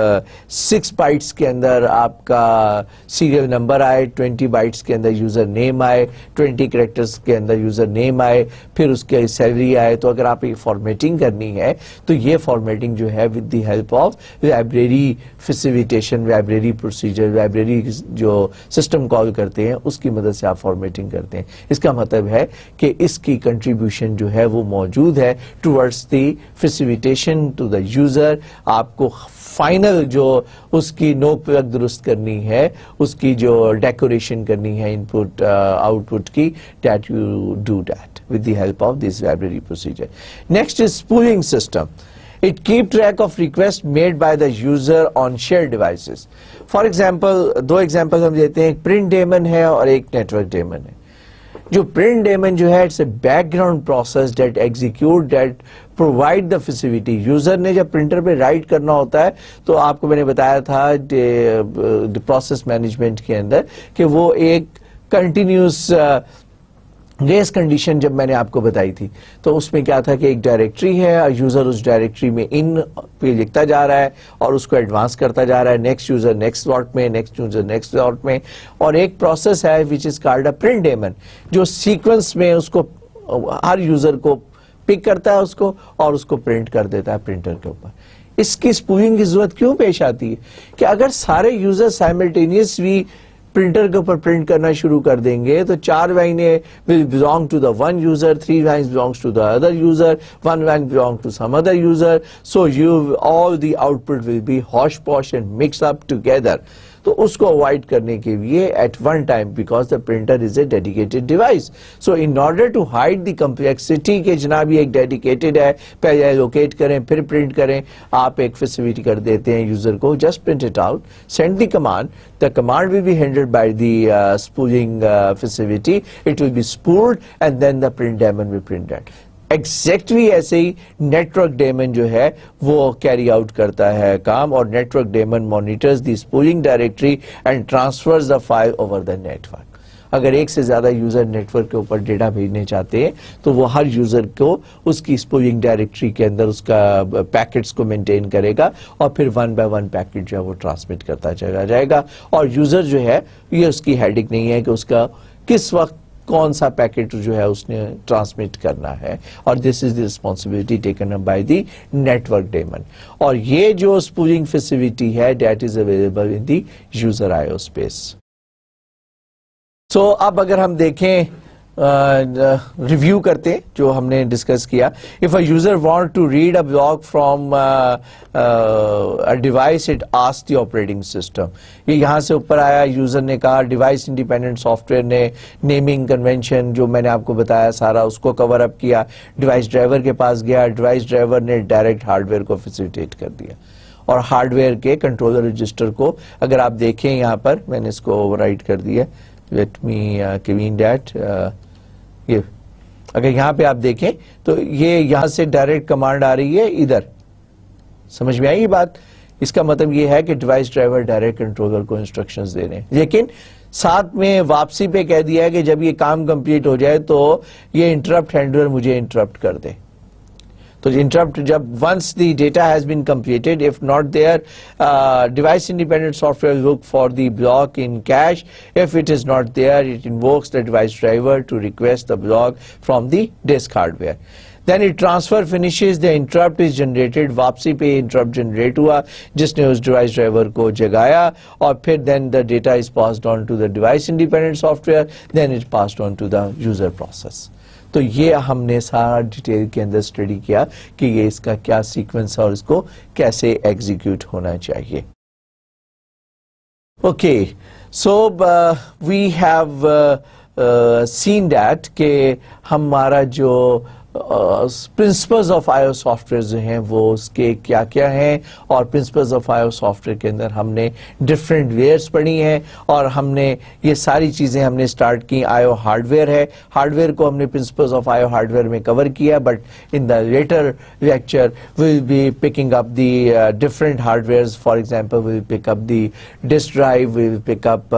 6 بائٹس کے اندر آپ کا سیریل نمبر آئے، 20 بائٹس کے اندر یوزر نیم آئے، 20 کریکٹرز کے اندر یوزر نیم آئے، پھر اس کے سیلری آئے. تو اگر آپ ایک فارمیٹنگ کرنی ہے تو یہ فارمیٹنگ جو ہے with the help of library facilitation, library procedure, library جو سسٹم کال کرتے ہیں اس کی مدد سے آپ فارمیٹنگ کرتے ہیں. اس کا مطلب ہے کہ اس کی کنٹریبیوشن جو ہے وہ موجود ہے towards the facilitation to the user. آپ کو فائنل جو اس کی نوک پلگ درست کرنی ہے، اس کی جو ڈیکوریشن کرنی ہے ان پٹ آؤٹ پٹ کی، that you do that with the help of this library procedure. Next is spooling system. It keep track of requests made by the user on shared devices. For example, دو example ہم دیتے ہیں، ایک print demon ہے اور ایک network demon ہے. جو پرنٹ ڈیمن جو ہے it's a background process that execute that provide the facility. User نے جب پرنٹر پہ رائٹ کرنا ہوتا ہے تو آپ کو میں نے بتایا تھا پروسیس مینجمنٹ کے اندر کہ وہ ایک کنٹینیوس ریس کنڈیشن جب میں نے آپ کو بتائی تھی تو اس میں کیا تھا کہ ایک ڈائریکٹری ہے اور یوزر اس ڈائریکٹری میں ان پہ لکھتا جا رہا ہے اور اس کو ایڈوانس کرتا جا رہا ہے، نیکسٹ یوزر نیکسٹ سلاٹ میں، نیکسٹ یوزر نیکسٹ سلاٹ میں. اور ایک پروسیس ہے which is called a print daemon جو سیکوینس میں اس کو ہر یوزر کو پک کرتا ہے اس کو اور اس کو پرنٹ کر دیتا ہے پرنٹر کے اوپر. اس کی اسپولنگ کی ضرورت کیوں پیش آتی ہے کہ اگر سارے یوزر سائملٹینیسلی پرنٹر کے اوپر پرنٹ کرنا شروع کر دیں گے تو 4 لائنیں will belong to the one user, 3 lines belongs to the other user, 1 line belongs to some other user, so all the output will be hodgepodge and mixed up together. تو اس کو اوائڈ کرنے کے لیے at one time because the printer is a dedicated device. So in order to hide the complexity کہ جناب یہ ایک dedicated ہے، پہلے لوکیٹ کریں پھر پرنٹ کریں، آپ ایک فیسیلٹی کر دیتے ہیں یوزر کو just print it out, send the command. The command will be handled by the spooling facility. It will be spooled and then the print daemon will print that. Exactly ایسے ہی network demon جو ہے وہ carry out کرتا ہے کام، اور network daemon monitors the spooling directory and transfers the file over the network. اگر ایک سے زیادہ یوزر نیٹورک کے اوپر ڈیٹا بھیجنے چاہتے ہیں تو وہ ہر یوزر کو اس کی اسپولنگ ڈائریکٹری کے اندر اس کا پیکٹس کو مینٹین کرے گا اور پھر 1 by 1 پیکٹ جو ہے وہ ٹرانسمٹ کرتا چلا جائے گا. اور یوزر جو ہے یہ اس کی ہیڈک نہیں ہے کہ اس کا کس وقت کون سا پیکٹ جو ہے اس نے ٹرانسمٹ کرنا ہے, اور this is the responsibility taken up by the network daemon. اور یہ جو اسپولنگ فیسلٹی ہے that is available in the user I O space. سو اب اگر ہم دیکھیں ریویو کرتے جو ہم نے ڈسکس کیا, if a user want to read a block from a device it asks the operating system. یہ یہاں سے اوپر آیا, یوزر نے کہا, ڈیوائس انڈیپینڈنٹ سافٹ ویئر نے نیمنگ کنونشن جو میں نے آپ کو بتایا سارا اس کو کور اپ کیا, ڈیوائس ڈرائیور کے پاس گیا, ڈیوائس ڈرائیور نے ڈائریکٹ ہارڈ ویئر کو فیسیلیٹیٹ کر دیا, اور ہارڈ ویئر کے کنٹرولر رجسٹر کو اگر آپ دیکھیں یہاں پر میں نے اس کو اوور رائٹ کر دیا, let me clean that. یہ اگر یہاں پہ آپ دیکھیں تو یہ یہاں سے ڈائریکٹ کمانڈ آ رہی ہے ادھر, سمجھ میں آئی یہ بات؟ اس کا مطلب یہ ہے کہ ڈیوائس ڈرائیور ڈائریکٹ کنٹرولر کو انسٹرکشنز دے رہے ہیں, لیکن ساتھ میں واپسی پہ کہہ دیا ہے کہ جب یہ کام کمپلیٹ ہو جائے تو یہ انٹرپٹ ہینڈلر مجھے انٹرپٹ کر دے. تو انٹرپٹ جب once the data has been completed, if not there, device independent software look for the block in cache. If it is not there, it invokes the device driver to request the block from the disk hardware. Then it transfer finishes, the interrupt is generated, واپسی پہ interrupt generate ہوا جس نے اس device driver کو جگایا, اور پھر then the data is passed on to the device independent software, then it passed on to the user process. تو یہ ہم نے سارا ڈیٹیل کے اندر اسٹڈی کیا کہ یہ اس کا کیا سیکوینس ہے اور اس کو کیسے ایگزیکیوٹ ہونا چاہیے. Okay, so we have seen that کہ ہمارا جو principles of I O software جو ہیں وہ اس کے کیا کیا ہیں, اور principles of I O software کے اندر ہم نے ڈفرینٹ ویئرس پڑھی ہیں, اور ہم نے یہ ساری چیزیں ہم نے اسٹارٹ کی. آئی او ہارڈ ویئر ہے, ہارڈ ویئر کو ہم نے principles of I O hardware میں کور کیا, but in the later lecture we will be picking up the different hardwares. For example we will pick up the disk drive, we will pick up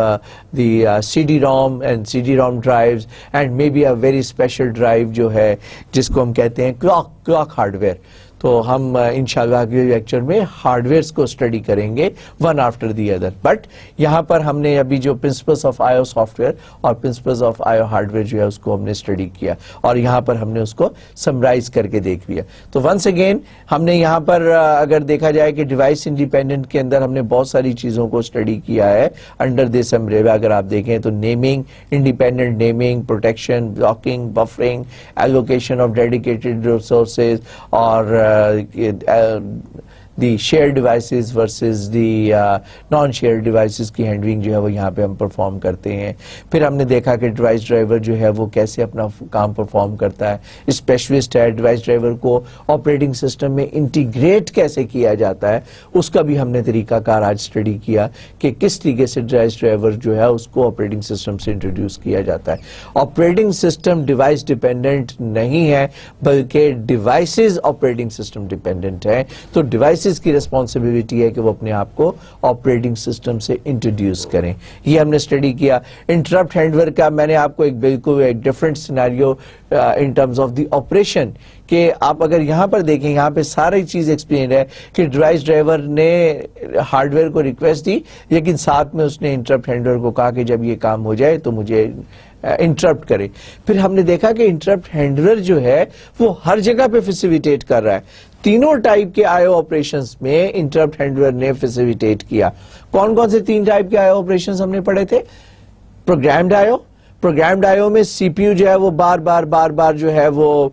the C D ROM and C D ROM drives, and may be a very special drive جو ہے جس کو ہم کہتے ہیں clock hard where. تو ہم انشاءاللہ اگلے لیکچر میں ہارڈ ویئرس کو اسٹڈی کریں گے one after the other. But یہاں پر ہم نے ابھی جو principles of I O software اور principles of I O hardware جو ہے اس کو ہم نے اسٹڈی کیا, اور یہاں پر ہم نے اس کو سمرائز کر کے دیکھ لیا. تو ونس اگین ہم نے یہاں پر اگر دیکھا جائے کہ ڈیوائس انڈیپینڈنٹ کے اندر ہم نے بہت ساری چیزوں کو اسٹڈی کیا ہے انڈر دس امبریلا. اگر آپ دیکھیں تو naming, independent naming, protection, blocking, buffering, allocation of dedicated resources, اور the share devices versus the non share devices کی ہینڈلنگ جو ہے وہ یہاں پہ ہم پرفارم کرتے ہیں. پھر ہم نے دیکھا کہ ڈیوائس ڈرائیور جو ہے وہ کیسے اپنا کام پرفارم کرتا ہے, اسپیشلسٹ ہے. ڈیوائس ڈرائیور کو آپریٹنگ سسٹم میں انٹیگریٹ کیسے کیا جاتا ہے اس کا بھی ہم نے طریقہ کار آج اسٹڈی کیا کہ کس طریقے سے ڈیوائس ڈرائیور جو ہے اس کو آپریٹنگ سسٹم سے انٹروڈیوس کیا جاتا ہے. آپریٹنگ سسٹم ڈیوائس ڈیپینڈنٹ نہیں ہے بلکہ ڈیوائسز آپریٹنگ سسٹم ڈیپینڈنٹ ہے. تو ڈیوائس کی ریسپانسبلٹی ہے کہ وہ اپنے آپ کو آپریٹنگ سسٹم سے انٹروڈیوس کریں. یہ ہم نے اسٹڈی کیا. انٹرپٹ ہینڈلر کا میں نے آپ کو ایک بالکل ایک different scenario in terms of the operation کہ آپ اگر یہاں پر دیکھیں یہاں پہ ساری چیز ایکسپلین ہے کہ ڈیوائس ڈرائیور نے ہارڈ ویئر کو ریکویسٹ دی, لیکن ساتھ میں اس نے انٹرپٹ ہینڈلر کو کہا کہ جب یہ کام ہو جائے تو مجھے انٹرپٹ کرے. پھر ہم نے دیکھا کہ انٹرپٹ ہینڈلر جو ہے وہ ہر جگہ پہ فیسیلیٹیٹ کر رہا ہے. تینوں ٹائپ کے آئی او آپریشنز میں انٹرپٹ ہینڈلر نے فیسیلیٹیٹ کیا. کون کون سے تین ٹائپ کے آئی او آپریشنز ہم نے پڑھے تھے؟ پروگرامڈ آئی او, پروگرامڈ آئی او میں سی پی یو جو ہے وہ بار بار جو ہے وہ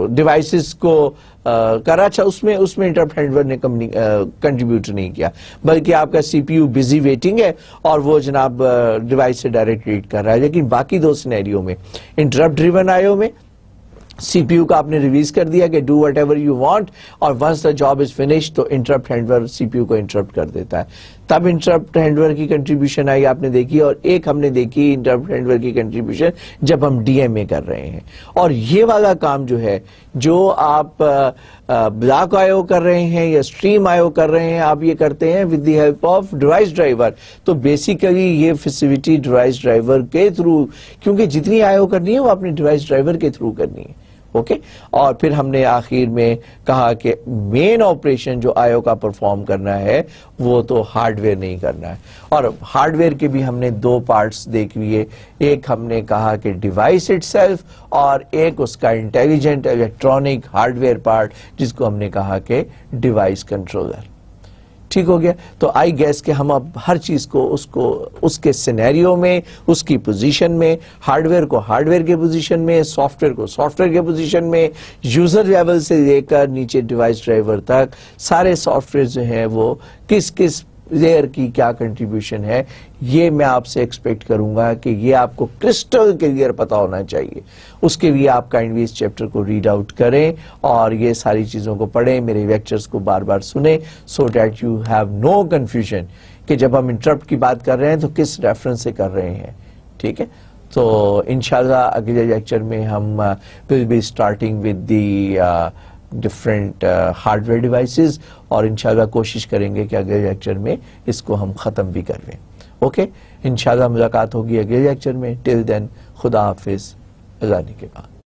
ڈیوائسز کو کرا. اچھا اس میں انٹرپٹ ہینڈلر نے کنٹریبیوٹ نہیں کیا بلکہ آپ کا سی پی یو بزی ویٹنگ ہے اور وہ جناب ڈیوائس سے ڈائریکٹ ریڈ کر رہا ہے. لیکن باقی دو سینیریو میں انٹرپٹ ڈریون آئی او میں سی پی یو کا آپ نے ریلیز کر دیا کہ do whatever you want, اور once the job is finish تو interrupt handler C P U کو انٹرپٹ کر دیتا ہے. تب انٹرپٹ ہینڈلر کی کنٹریبیوشن آئی آپ نے دیکھی, اور ایک ہم نے دیکھی انٹرپٹ ہینڈلر کی کنٹریبیوشن جب ہم ڈی ایم اے کر رہے ہیں. اور یہ والا کام جو ہے جو آپ بلاک آئی او کر رہے ہیں یا اسٹریم آئی او کر رہے ہیں آپ یہ کرتے ہیں with the help of device driver. تو بیسیکلی یہ فیسیلٹی ڈیوائس ڈرائیور کے تھرو, کیونکہ جتنی آئی او کرنی ہے وہ اپنے ڈیوائس ڈرائیور کے تھرو کرنی ہے, اوکے. اور پھر ہم نے آخر میں کہا کہ مین آپریشن جو آئیو کا پرفارم کرنا ہے وہ تو ہارڈ ویئر نہیں کرنا ہے. اور ہارڈ ویئر کے بھی ہم نے دو پارٹس دیکھ لیے. ایک ہم نے کہا کہ ڈیوائس اٹ سیلف اور ایک اس کا intelligent electronic hard where part جس کو ہم نے کہا کہ ڈیوائس کنٹرولر. ٹھیک ہو گیا. تو آئی گیس کہ ہم اب ہر چیز کو اس کے سینیریو میں، اس کی پوزیشن میں، ہارڈ ویئر کو ہارڈ ویئر کے پوزیشن میں، سافٹ ویئر کو سافٹ ویئر کے پوزیشن میں، یوزر لیول سے لے کر نیچے ڈیوائس ڈرائیور تک سارے سافٹ ویئر جو ہیں وہ کس لیئر کی کیا کنٹریبیوشن ہے، یہ میں آپ سے ایکسپیکٹ کروں گا کہ یہ آپ کو کرسٹل کلیئر پتا ہونا چاہیے. اس کے لیے آپ کائنڈلی اس چیپٹر کو ریڈ آؤٹ کریں اور یہ ساری چیزوں کو پڑھیں، میرے لیکچرز کو بار بار سنیں so that you have no confusion کہ جب ہم انٹرپٹ کی بات کر رہے ہیں تو کس ریفرنس سے کر رہے ہیں. ٹھیک ہے. تو انشاءاللہ اگلے لیکچر میں ہم will be starting with the different hardware devices اور انشاءاللہ کوشش کریں گے کہ اگلے لیکچر میں اس کو ہم ختم بھی کر لیں. اوکے. انشاءاللہ ملاقات ہوگی اگلے لیکچر میں. ٹل دین خدا حافظ. اذان کے بعد.